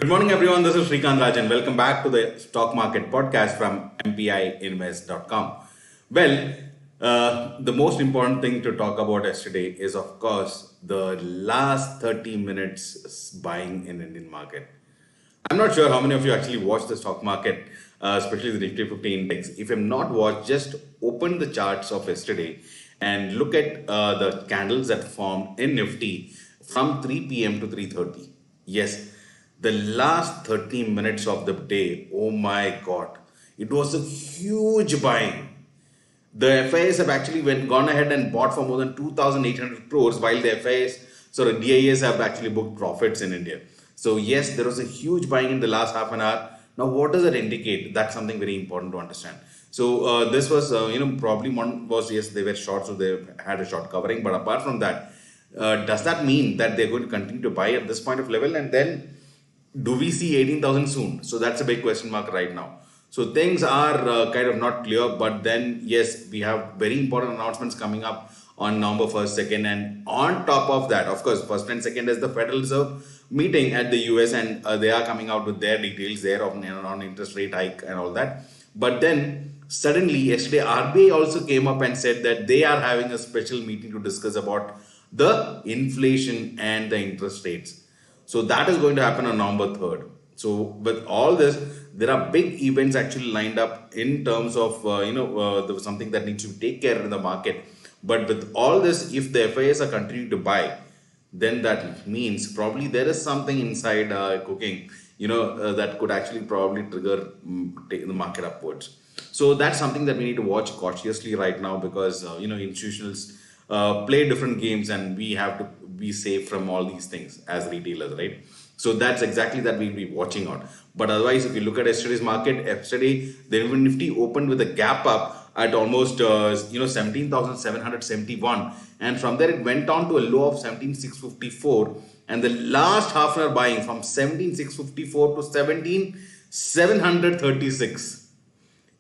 Good morning, everyone. This is Srikant, Rajan. Welcome back to the Stock Market Podcast from MPIinvest.com. Well, the most important thing to talk about yesterday is, of course, the last 30 minutes buying in Indian market. I'm not sure how many of you actually watched the stock market, especially the Nifty 50 index. If you have not watched, just open the charts of yesterday and look at the candles that formed in Nifty from 3 p.m. to 3:30. Yes, the last 30 minutes of the day, oh my God, it was a huge buying. The FIs have actually gone ahead and bought for more than 2,800 crores, while the DIAs have actually booked profits in India. So yes, there was a huge buying in the last half an hour. Now, what does it indicate? That's something very important to understand. So this was, probably one was, yes, they were short, so they had a short covering. But apart from that, does that mean that they're going to continue to buy at this point of level? And then do we see 18,000 soon? So that's a big question mark right now. So things are kind of not clear, but then yes, we have very important announcements coming up on November 1st, 2nd, and on top of that, of course, 1st and 2nd is the Federal Reserve meeting at the US, and they are coming out with their details there on interest rate hike and all that. But then suddenly yesterday, RBI also came up and said that they are having a special meeting to discuss about the inflation and the interest rates. So that is going to happen on November 3rd. So with all this, there are big events actually lined up in terms of, there was something that needs to take care in the market. But with all this, if the FIs are continuing to buy, then that means probably there is something inside cooking, that could actually probably trigger take the market upwards. So that's something that we need to watch cautiously right now because, institutions play different games and we have to be safe from all these things as retailers, right? So that's exactly that we'll be watching out. But otherwise, if you look at yesterday's market, yesterday the Nifty opened with a gap up at almost 17,771, and from there it went on to a low of 17,654, and the last half an hour buying from 17,654 to 17,736.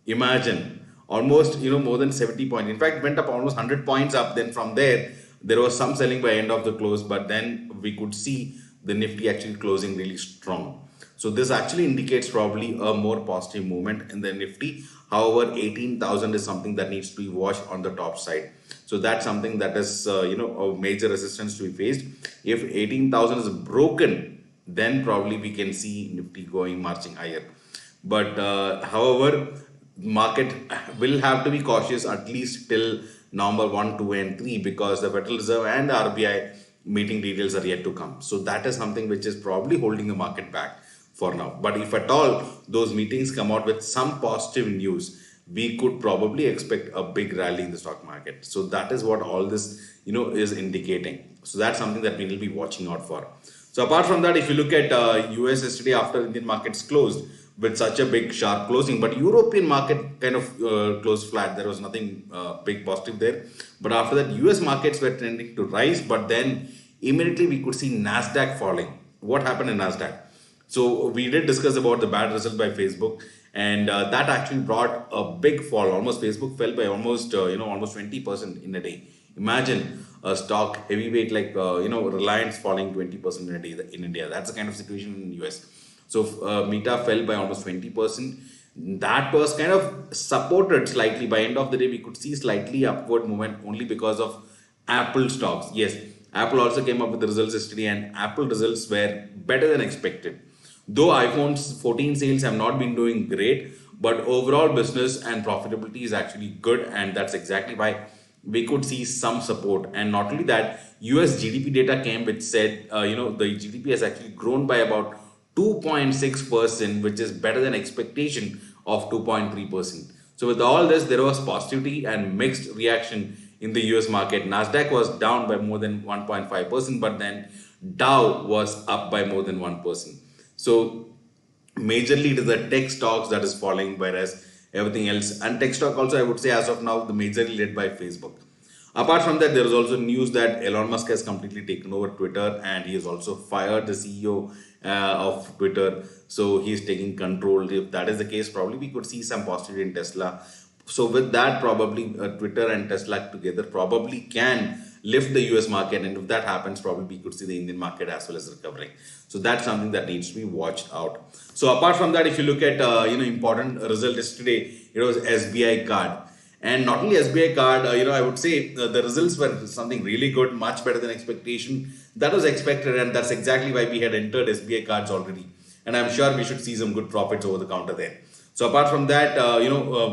Imagine almost more than 70 points. In fact, it went up almost 100 points up. Then from there was some selling by end of the close, but then we could see the Nifty actually closing really strong. So this actually indicates probably a more positive movement in the Nifty. However, 18,000 is something that needs to be watched on the top side. So that's something that is a major resistance to be faced. If 18,000 is broken, then probably we can see Nifty going marching higher. But however, market will have to be cautious at least till November 1, 2, and 3 because the Federal Reserve and RBI meeting details are yet to come. So that is something which is probably holding the market back for now. But if at all those meetings come out with some positive news, we could probably expect a big rally in the stock market. So that is what all this is indicating. So that's something that we will be watching out for. So apart from that, if you look at US yesterday after Indian markets closed with such a big sharp closing, but European market kind of closed flat. There was nothing big positive there. But after that, US markets were tending to rise, but then immediately we could see Nasdaq falling. What happened in Nasdaq? So we did discuss about the bad result by Facebook, and that actually brought a big fall. Almost Facebook fell by almost almost 20% in a day. Imagine a stock heavyweight like Reliance falling 20% in a day in India. That's the kind of situation in the US. So Meta fell by almost 20%. That was kind of supported slightly. By end of the day, we could see slightly upward movement only because of Apple stocks. Yes, Apple also came up with the results yesterday, and Apple results were better than expected. Though iPhone's 14 sales have not been doing great, but overall business and profitability is actually good, and that's exactly why we could see some support. And not only that, US GDP data came which said the GDP has actually grown by about 2.6%, which is better than expectation of 2.3%. So with all this, there was positivity and mixed reaction in the US market. Nasdaq was down by more than 1.5%, but then Dow was up by more than 1%. So majorly it is the tech stocks that is falling, whereas everything else, and tech stock also I would say as of now the majorly led by Facebook. Apart from that, there is also news that Elon Musk has completely taken over Twitter, and he has also fired the CEO of Twitter. So he's taking control. If that is the case, probably we could see some positivity in Tesla. So with that, probably Twitter and Tesla together probably can lift the US market, and if that happens, probably we could see the Indian market as well as recovering. So that's something that needs to be watched out. So apart from that, if you look at important result yesterday, it was SBI card. And not only SBI card, I would say the results were something really good, much better than expectation. That was expected, and that's exactly why we had entered SBI cards already. And I'm sure we should see some good profits over the counter there. So apart from that,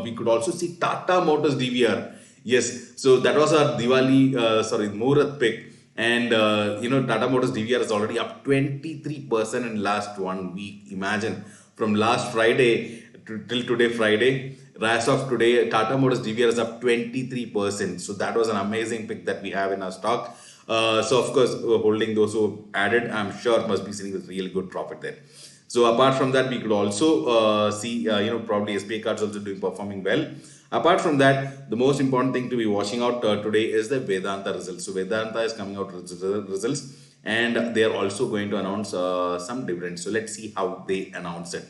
we could also see Tata Motors DVR. Yes, so that was our Muhurat pick. And, Tata Motors DVR is already up 23% in last 1 week. Imagine, from last Friday till today, Friday. As of today, Tata Motors DVR is up 23%. So that was an amazing pick that we have in our stock. So of course, holding those who added, I'm sure must be seeing a really good profit there. So apart from that, we could also see, probably SBI cards also performing well. Apart from that, the most important thing to be watching out today is the Vedanta results. So Vedanta is coming out with results, and they are also going to announce some dividends. So let's see how they announce it.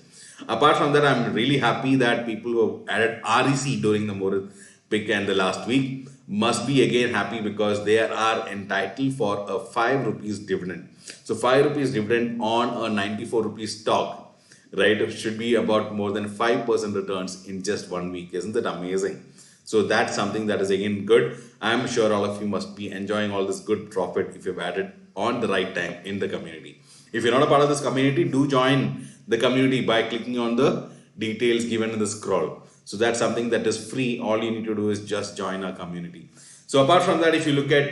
Apart from that, I'm really happy that people who added REC during the Muhurat pick and the last week must be again happy, because they are entitled for a 5 rupees dividend. So 5 rupees dividend on a 94 rupees stock, right? It should be about more than 5% returns in just 1 week. Isn't that amazing? So that's something that is again good. I'm sure all of you must be enjoying all this good profit if you've added on the right time in the community. If you're not a part of this community, do join the community by clicking on the details given in the scroll. So that's something that is free. All you need to do is just join our community. So apart from that, if you look at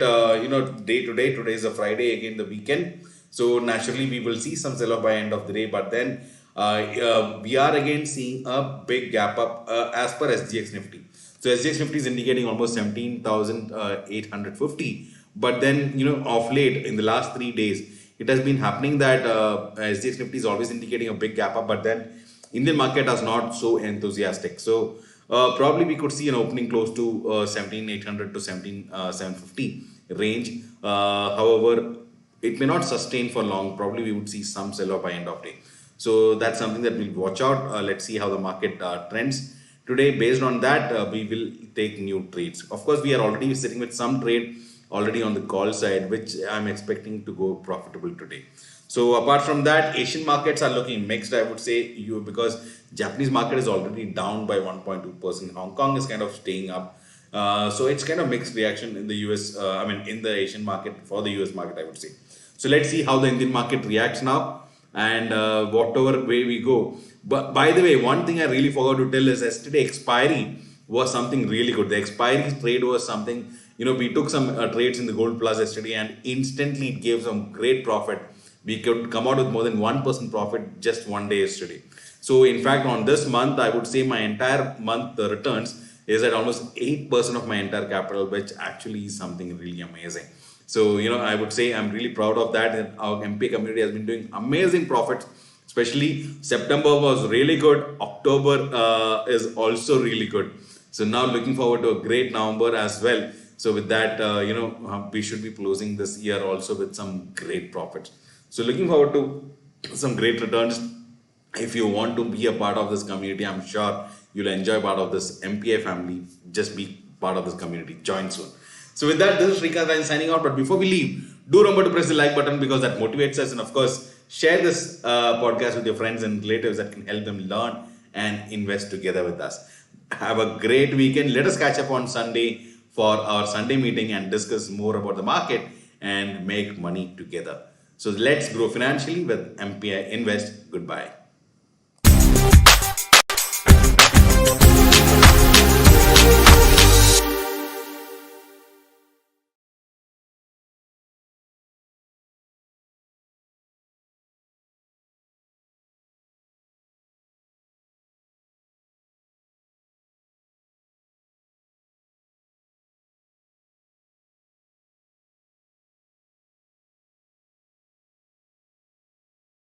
day to day, today is a Friday, again the weekend. So naturally we will see some sell off by end of the day, but then we are again seeing a big gap up as per SGX Nifty. So SGX Nifty is indicating almost 17,850. But then, of late, in the last 3 days, it has been happening that SGX Nifty is always indicating a big gap up, but then Indian market is not so enthusiastic. So probably we could see an opening close to 17,800 to 17,750 range. However, it may not sustain for long. Probably we would see some sell-off by end of day. So that's something that we'll watch out. Let's see how the market trends today. Based on that, we will take new trades. Of course, we are already sitting with some trade already on the call side, which I'm expecting to go profitable today. So apart from that, Asian markets are looking mixed, I would say, because Japanese market is already down by 1.2%. Hong Kong is kind of staying up. So it's kind of mixed reaction in the US, in the Asian market for the US market, I would say. So let's see how the Indian market reacts now, and whatever way we go. But by the way, one thing I really forgot to tell is yesterday expiry was something really good. The expiry trade was something, we took some trades in the Gold Plus yesterday, and instantly it gave some great profit. We could come out with more than 1% profit just one day yesterday. So in fact, on this month, I would say my entire month returns is at almost 8% of my entire capital, which actually is something really amazing. So, I would say I'm really proud of that. And our MP community has been doing amazing profits, especially September was really good. October is also really good. So now looking forward to a great November as well. So with that, we should be closing this year also with some great profits. So looking forward to some great returns. If you want to be a part of this community, I'm sure you'll enjoy part of this MPI family. Just be part of this community. Join soon. So with that, this is Srikant signing out. But before we leave, do remember to press the like button, because that motivates us. And of course, share this podcast with your friends and relatives that can help them learn and invest together with us. Have a great weekend. Let us catch up on Sunday for our Sunday meeting and discuss more about the market and make money together. So let's grow financially with MPI Invest. Goodbye.